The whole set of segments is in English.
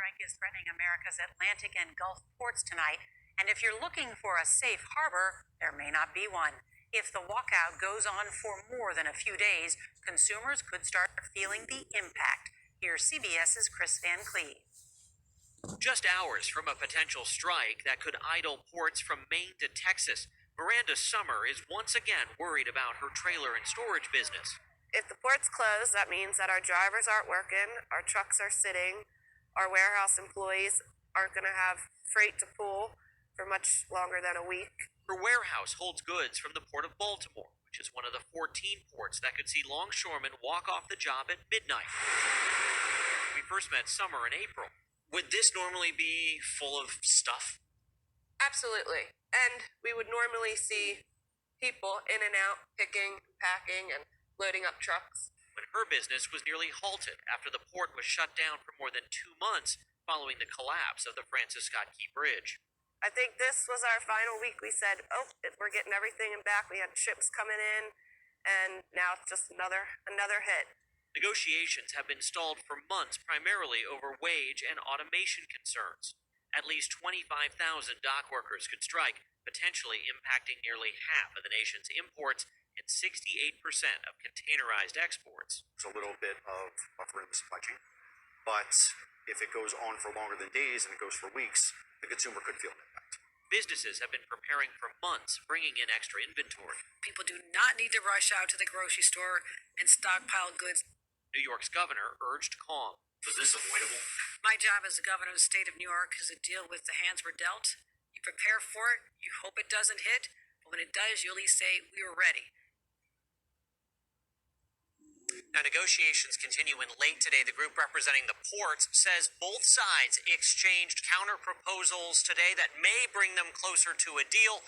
strike is threatening America's Atlantic and Gulf ports tonight. And if you're looking for a safe harbor, there may not be one. If the walkout goes on for more than a few days, consumers could start feeling the impact. Here's CBS's Chris Van Cleve. Just hours from a potential strike that could idle ports from Maine to Texas, Miranda Summer is once again worried about her trailer and storage business. If the port's closed, that means that our drivers aren't working, our trucks are sitting, our warehouse employees aren't going to have freight to pull for much longer than a week. Her warehouse holds goods from the Port of Baltimore, which is one of the 14 ports that could see longshoremen walk off the job at midnight. We first met Summer in April. Would this normally be full of stuff? Absolutely. And we would normally see people in and out, picking, packing, and loading up trucks. When her business was nearly halted after the port was shut down for more than 2 months following the collapse of the Francis Scott Key Bridge. I think this was our final week. We said, we're getting everything back. We had ships coming in, and now it's just another hit. Negotiations have been stalled for months, primarily over wage and automation concerns. At least 25,000 dock workers could strike, potentially impacting nearly half of the nation's imports and 68% of containerized exports. There's a little bit of room smudging, but if it goes on for longer than days and it goes for weeks, the consumer could feel an impact. Businesses have been preparing for months, bringing in extra inventory. People do not need to rush out to the grocery store and stockpile goods. New York's governor urged calm. Was this avoidable? My job as the governor of the state of New York is to deal with the hands we're dealt. You prepare for it, you hope it doesn't hit, but when it does, you at least say, we were ready. Now, negotiations continue, and late today, the group representing the ports says both sides exchanged counter-proposals today that may bring them closer to a deal.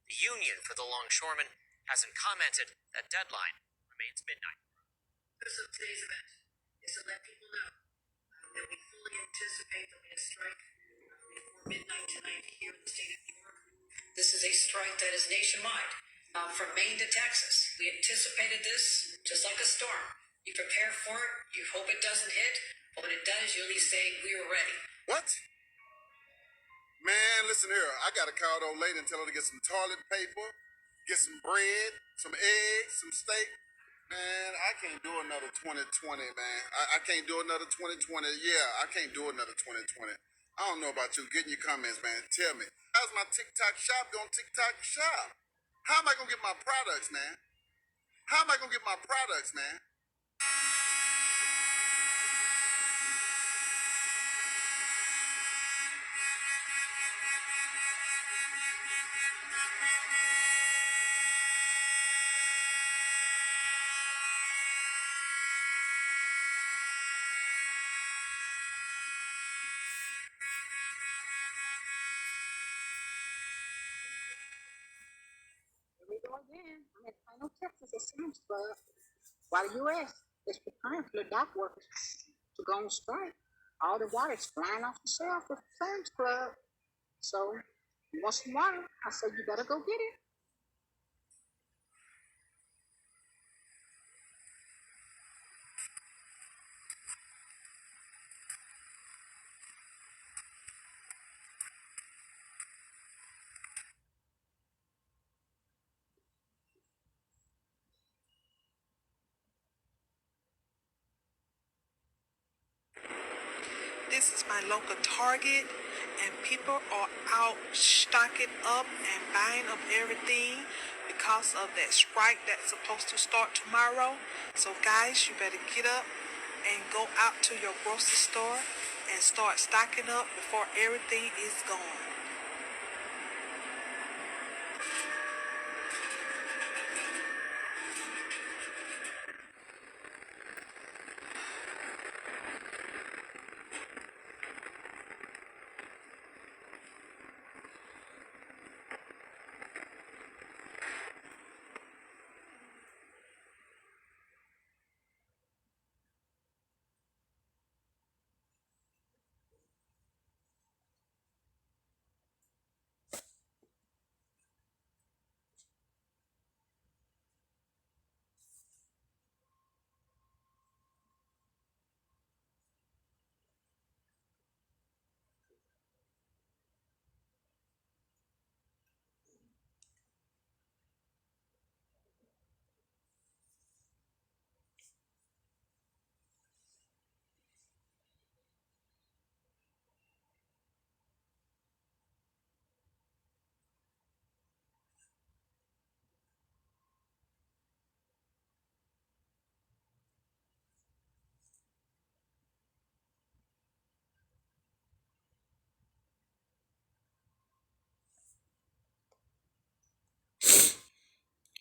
The union for the longshoremen hasn't commented. That deadline remains midnight. The purpose of today's event is to let people know that we fully anticipate there'll be a strike before midnight tonight here in the state of New York. This is a strike that is nationwide, from Maine to Texas. We anticipated this just like a storm. You prepare for it, you hope it doesn't hit, but when it does, you at least say, we were ready. What? Man, listen here. I got to call the old lady and tell her to get some toilet paper, get some bread, some eggs, some steak. Man, I can't do another 2020, man. I can't do another 2020. Yeah, I can't do another 2020. I don't know about you. Get in your comments, man. Tell me. How's my TikTok shop going TikTok shop? How am I going to get my products, man? How am I going to get my products, man? We go again. I'm at Plano, Texas at Sam's Club. While the U.S. is preparing for the dock workers to go on strike, all the water is flying off the shelf at Sam's Club. So, you want some water? I said, you better go get it. This is my local Target, and people are out stocking up and buying up everything because of that strike that's supposed to start tomorrow. So guys, you better get up and go out to your grocery store and start stocking up before everything is gone.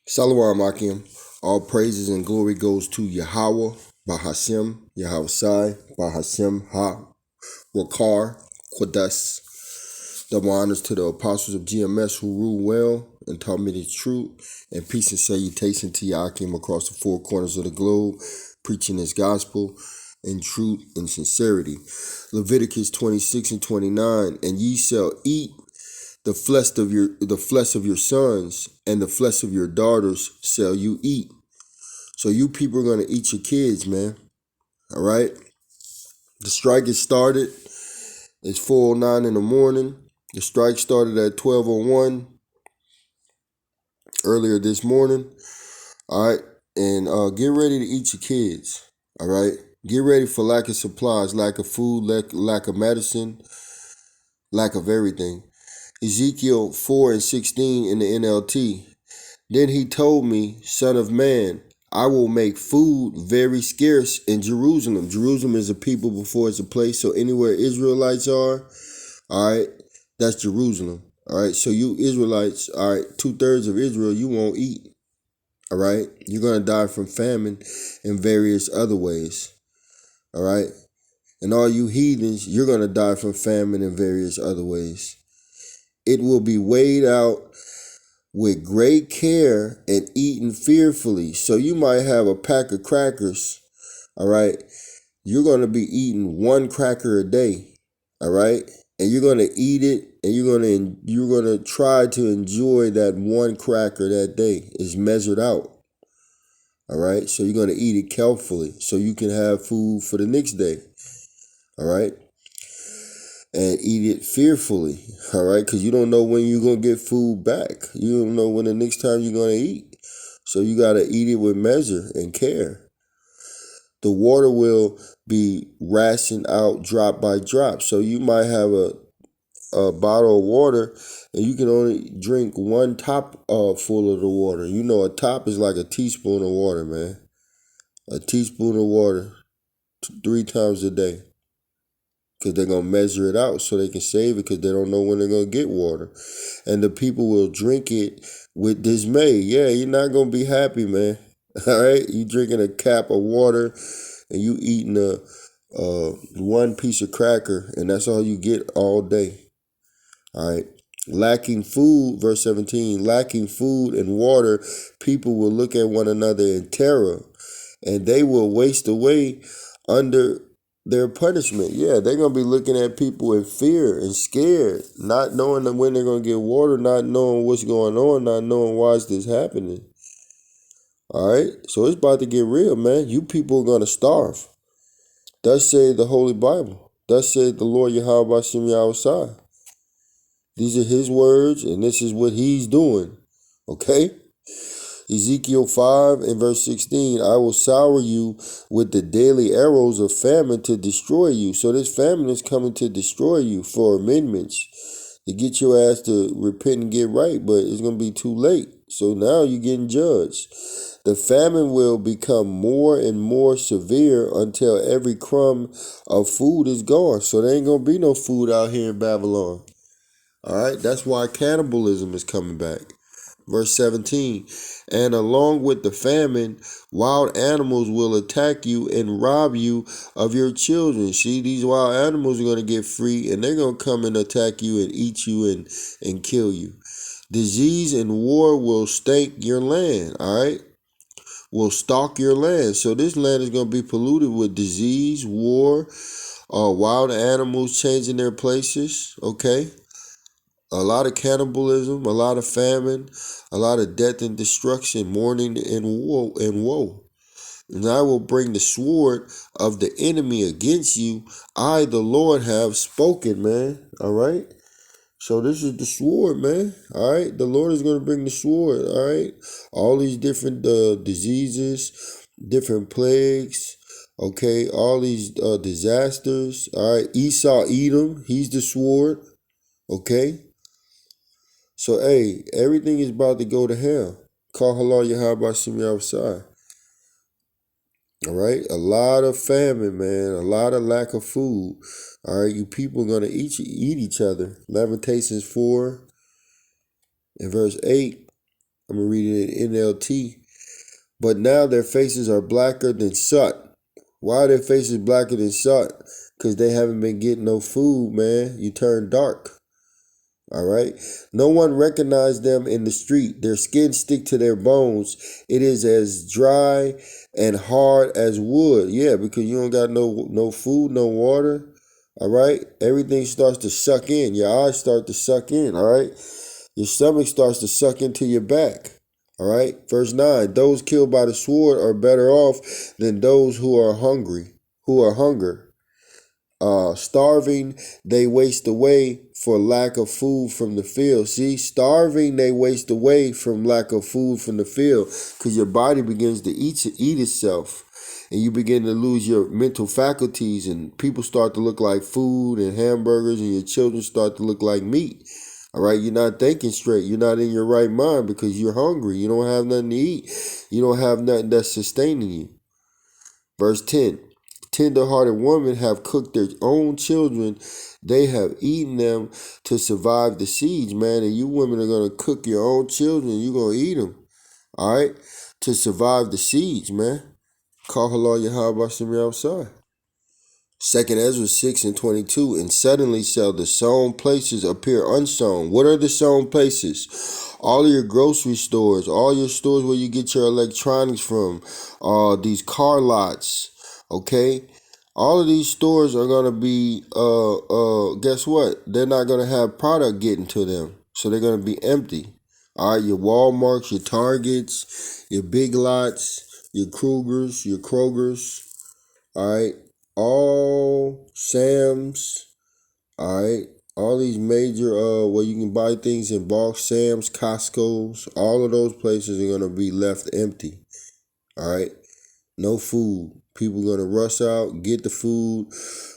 Salawam Akim. All praises and glory goes to Yahweh, Bahashem, Yahweh Sai, Bahashem Ha, Wakar, Quadas. Double honors to the apostles of GMS who rule well and taught me the truth. And peace and salutation to Yakim across the four corners of the globe, preaching his gospel in truth and sincerity. Leviticus 26 and 29. And ye shall eat the flesh of your sons and the flesh of your daughters shall you eat. So you people are going to eat your kids, man. All right. The strike is started. It's 4:09 in the morning. The strike started at 12:01 earlier this morning. All right. And get ready to eat your kids. All right. Get ready for lack of supplies, lack of food, lack of medicine, lack of everything. Ezekiel 4 and 16 in the NLT. Then he told me, Son of man, I will make food very scarce in Jerusalem. Jerusalem is a people before it's a place. So anywhere Israelites are, all right, that's Jerusalem. All right. So you Israelites, all right, 2/3 of Israel, you won't eat. All right. You're going to die from famine in various other ways. All right. And all you heathens, you're going to die from famine in various other ways. It will be weighed out with great care and eaten fearfully. So you might have a pack of crackers, all right? You're going to be eating one cracker a day, all right? And you're going to eat it and you're going to try to enjoy that one cracker that day. It's measured out. All right? So you're going to eat it carefully so you can have food for the next day. All right? And eat it fearfully, all right? Because you don't know when you're going to get food back. You don't know when the next time you're going to eat. So you got to eat it with measure and care. The water will be rationed out drop by drop. So you might have a bottle of water and you can only drink one top full of the water. You know, a top is like a teaspoon of water, man. A teaspoon of water 3 times a day. Because they're going to measure it out so they can save it because they don't know when they're going to get water. And the people will drink it with dismay. Yeah, you're not going to be happy, man. All right? You drinking a cap of water and you eating one piece of cracker and that's all you get all day. All right? Lacking food, verse 17, lacking food and water, people will look at one another in terror and they will waste away under their punishment. Yeah, they're going to be looking at people in fear and scared, not knowing when they're going to get water, not knowing what's going on, not knowing why is this happening. All right, so it's about to get real, man. You people are going to starve. Thus said the Holy Bible. Thus said the Lord Yahweh Bashem Yahweh. These are his words, and this is what he's doing. Okay? Ezekiel 5 and verse 16, I will sour you with the daily arrows of famine to destroy you. So this famine is coming to destroy you for amendments, to get your ass to repent and get right, but it's going to be too late. So now you're getting judged. The famine will become more and more severe until every crumb of food is gone. So there ain't going to be no food out here in Babylon. All right, that's why cannibalism is coming back. Verse 17, and along with the famine, wild animals will attack you and rob you of your children. See, these wild animals are going to get free and they're going to come and attack you and eat you and kill you. Disease and war will stank your land, all right? Will stalk your land. So this land is going to be polluted with disease, war, wild animals changing their places, okay? A lot of cannibalism, a lot of famine, a lot of death and destruction, mourning and woe. And I will bring the sword of the enemy against you. I, the Lord, have spoken, man. All right? So this is the sword, man. All right? The Lord is going to bring the sword, all right? All these different diseases, different plagues, okay? All these disasters, all right? Esau, Edom, he's the sword, okay? So, hey, everything is about to go to hell. Call halal Yahweh Shem outside. All right? A lot of famine, man. A lot of lack of food. All right? You people are going to eat each other. Lamentations 4 and verse 8. I'm going to read it in NLT. But now their faces are blacker than soot. Why are their faces blacker than soot? Because they haven't been getting no food, man. You turn dark. All right. No one recognized them in the street. Their skin stick to their bones. It is as dry and hard as wood. Yeah, because you don't got no food, no water. All right. Everything starts to suck in. Your eyes start to suck in. All right. Your stomach starts to suck into your back. All right. Verse 9. Those killed by the sword are better off than those who are hungry, who are hunger. Starving, they waste away for lack of food from the field. See, starving, they waste away from lack of food from the field, because your body begins to eat itself, and you begin to lose your mental faculties, and people start to look like food and hamburgers, and your children start to look like meat. All right, you're not thinking straight. You're not in your right mind because you're hungry. You don't have nothing to eat. You don't have nothing that's sustaining you. Verse 10. Tender-hearted women have cooked their own children. They have eaten them to survive the siege, man. And you women are going to cook your own children. You're going to eat them, all right, to survive the siege, man. Call halal Yahweh Shem outside. 2nd Ezra 6:22, and suddenly shall the sown places appear unsown. What are the sown places? All of your grocery stores, all your stores where you get your electronics from, these car lots, okay? All of these stores are gonna be, guess what? They're not gonna have product getting to them, so they're gonna be empty. All right, your Walmarts, your Targets, your Big Lots, your Krogers, all right, all Sam's, all right, all these major where you can buy things in bulk, Sam's, Costco's, all of those places are gonna be left empty. All right, no food. People gonna rush out, get the food,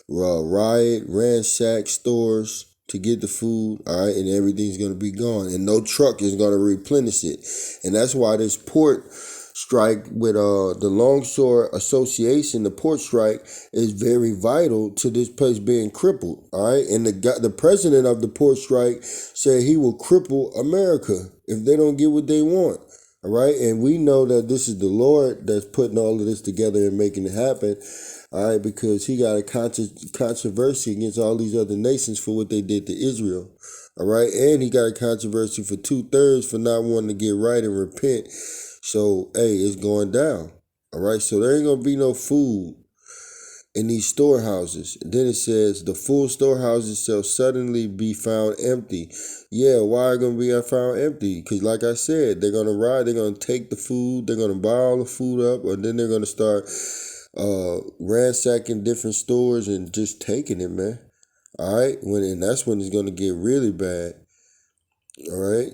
riot, ransack stores to get the food, all right, and everything's gonna be gone, and no truck is gonna replenish it, and that's why this port strike with the Longshore Association, the port strike, is very vital to this place being crippled, all right, and the president of the port strike said he will cripple America if they don't get what they want. All right, and we know that this is the Lord that's putting all of this together and making it happen. All right, because he got a controversy against all these other nations for what they did to Israel. All right, and he got a controversy for 2/3 for not wanting to get right and repent. So, hey, it's going down. All right, so there ain't gonna be no food in these storehouses. And then it says the full storehouses shall suddenly be found empty. Yeah, why are going to be found empty? Because like I said, they're going to ride, they're going to take the food, they're going to buy all the food up, and then they're going to start ransacking different stores and just taking it, man. All right, and that's when it's going to get really bad. All right.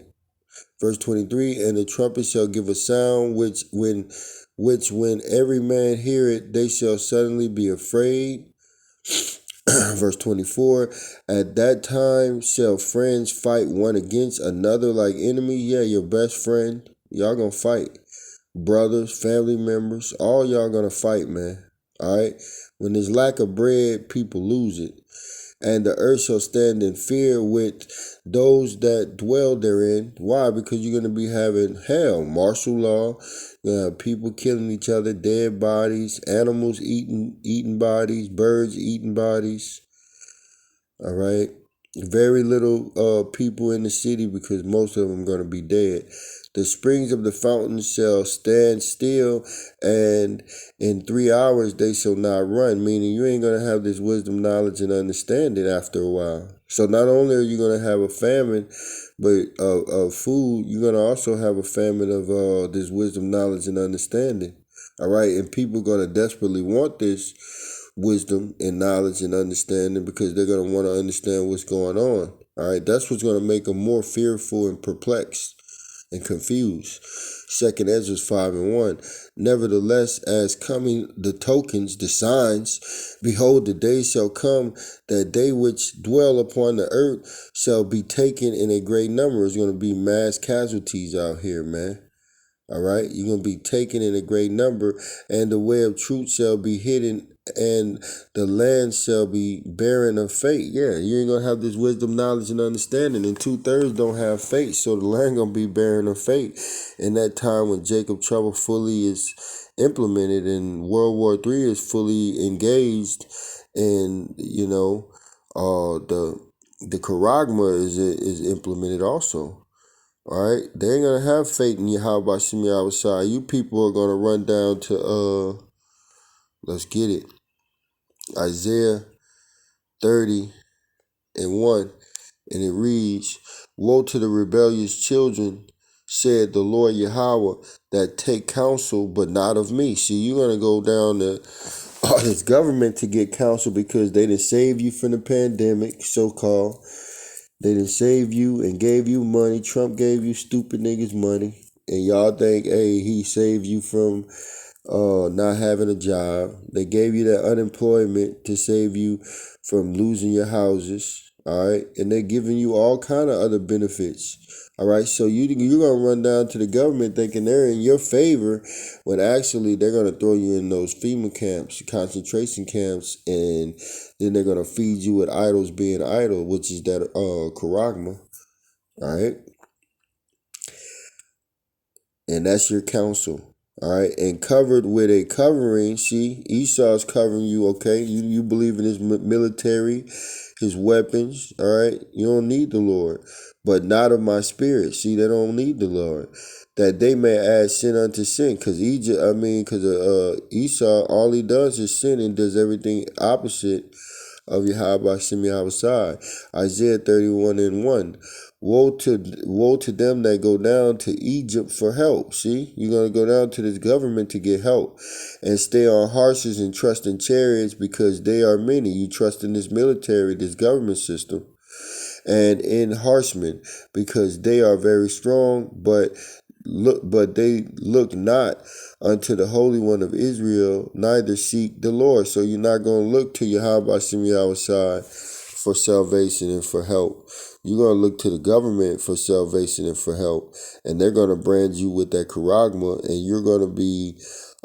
Verse 23, and the trumpet shall give a sound, which when every man hear it, they shall suddenly be afraid. Verse 24, at that time shall friends fight one against another like enemy. Yeah, your best friend, y'all gonna fight. Brothers, family members, all y'all gonna fight, man. All right. When there's lack of bread, people lose it. And the earth shall stand in fear with those that dwell therein. Why? Because you're going to be having hell, martial law, people killing each other, dead bodies, animals eating bodies, birds eating bodies. All right. Very little people in the city because most of them are going to be dead. The springs of the fountains shall stand still, and in 3 hours they shall not run, meaning you ain't going to have this wisdom, knowledge, and understanding after a while. So not only are you going to have a famine but of food, you're going to also have a famine of this wisdom, knowledge, and understanding. All right, and people are going to desperately want this wisdom and knowledge and understanding because they're going to want to understand what's going on. All right, that's what's going to make them more fearful and perplexed and confused. 2nd Ezra 5:1. Nevertheless, as coming the tokens, the signs, behold, the day shall come that they which dwell upon the earth shall be taken in a great number. There's going to be mass casualties out here, man. All right, you're going to be taken in a great number, and the way of truth shall be hidden and the land shall be barren of faith. Yeah, you ain't gonna have this wisdom, knowledge, and understanding, and 2/3 don't have faith, so the land gonna be barren of faith. In that time when Jacob trouble fully is implemented and World War III is fully engaged, and the charagma is implemented also. All right, they ain't gonna have faith in Yahweh Shem Yahweh. You people are gonna run down to let's get it, Isaiah 30:1, and it reads, "Woe to the rebellious children, said the Lord Yahweh, that take counsel, but not of me." See, you're gonna go down to all this government to get counsel because they didn't save you from the pandemic, so called. They done saved you and gave you money. Trump gave you stupid niggas money. And y'all think, hey, he saved you from not having a job. They gave you that unemployment to save you from losing your houses. All right. And they're giving you all kind of other benefits. All right. So you're going to run down to the government thinking they're in your favor when actually they're going to throw you in those FEMA camps, concentration camps, and then they're going to feed you with idols being idle, which is that charagma. All right. And that's your counsel. All right, and covered with a covering. See, Esau's covering you. Okay, you believe in his military, his weapons. All right, you don't need the Lord, but not of my spirit. See, they don't need the Lord, that they may add sin unto sin. Because Esau, all he does is sin and does everything opposite of Yahweh Shem Yahweh. Isaiah 31:1. Woe to them that go down to Egypt for help. See, you're gonna go down to this government to get help, and stay on horses and trust in chariots because they are many. You trust in this military, this government system, and in horsemen because they are very strong. But they look not unto the Holy One of Israel, neither seek the Lord. So you're not gonna look to Yahweh Shem Yahweh for salvation and for help. You're going to look to the government for salvation and for help. And they're going to brand you with that charagma. And you're going to be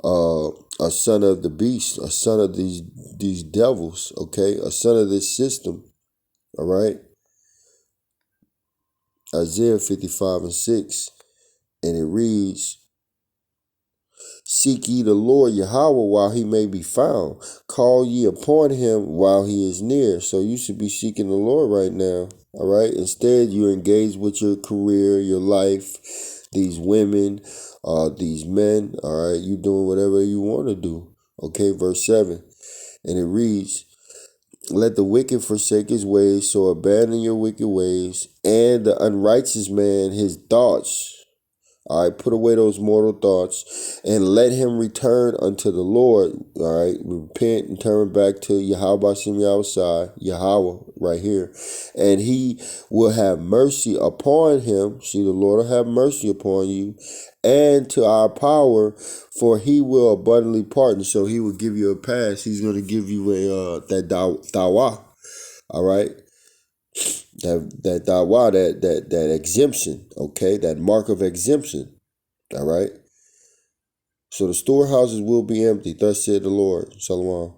a son of the beast, a son of these devils, okay? A son of this system, all right? Isaiah 55:6. And it reads, "Seek ye the Lord Yahweh while he may be found. Call ye upon him while he is near." So you should be seeking the Lord right now. All right. Instead, you're engaged with your career, your life, these women, these men. All right. You doing whatever you want to do. Okay. Verse 7. And it reads, "Let the wicked forsake his ways, so abandon your wicked ways, and the unrighteous man his thoughts." All right, put away those mortal thoughts and let him return unto the Lord. All right, repent and turn back to Yahweh Shem Yahweh, Yahweh right here. And he will have mercy upon him. See, the Lord will have mercy upon you and to our power, for he will abundantly pardon. So he will give you a pass. He's going to give you that dawah. All right. That dawah, that exemption, okay, that mark of exemption, all right. So the storehouses will be empty, thus said the Lord. Shalom.